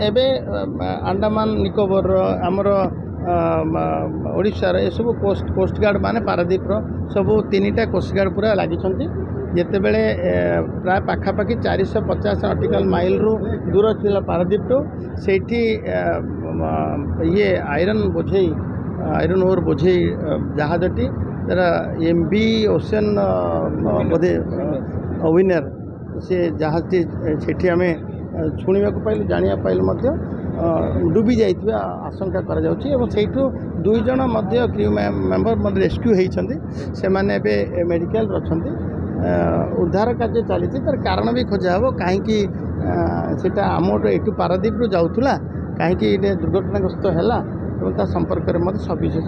एबे अंडमान निकोबर आमर ओडिशार एसबू कोस्टगार्ड माने पारादीप सबू 3टा कोस्टगार्ड पूरा लगी जिते बड़े प्राय पाखापाखि 450 नॉटिकल माइल रु दूर थी पारादीप टू से ये आयरन ओर बोझे जहाजटी तर MV ओशन बोधे विनर से जहाजटी से आम शुणा पाइलु जाना पाइलु डूबी जाइए आशंका करा से 2 जन क्रू मेंबर रेस्क्यू होती से मेडिकल अच्छा उद्धार कार्य चली तार कारण भी खोजा हे कहीं आमर यू पारादीप रु जाऊला कहीं दुर्घटनाग्रस्त है संपर्क में सविशेष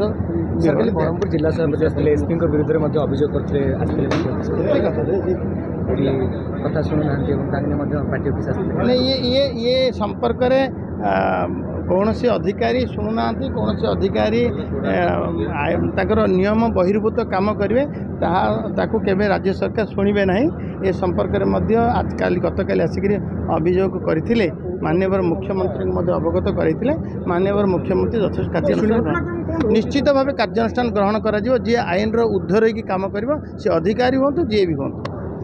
ब्रह्मपुर जिला सभापति एसपी विरुद्ध में अभियोग करते कथा शुणुना पार्टी ऑफिस ये संपर्क कौन से अधिकारी शुणुना कौन से अधिकारी नियम बहिर्भूत काम करेंगे ताकू केवे राज्य सरकार शुणे ना ये संपर्क में आजकल गतकाली आसिक अभियोग करते माननीय मुख्यमंत्री अवगत करते माननीय मुख्यमंत्री यथेष्ट कार्यानुष्ठान निश्चित भाव कार्यानुष्ठान ग्रहण कर जी आईन ऊर्ध्व रही काम कर अधिकारी हूँ जी भी हूँ।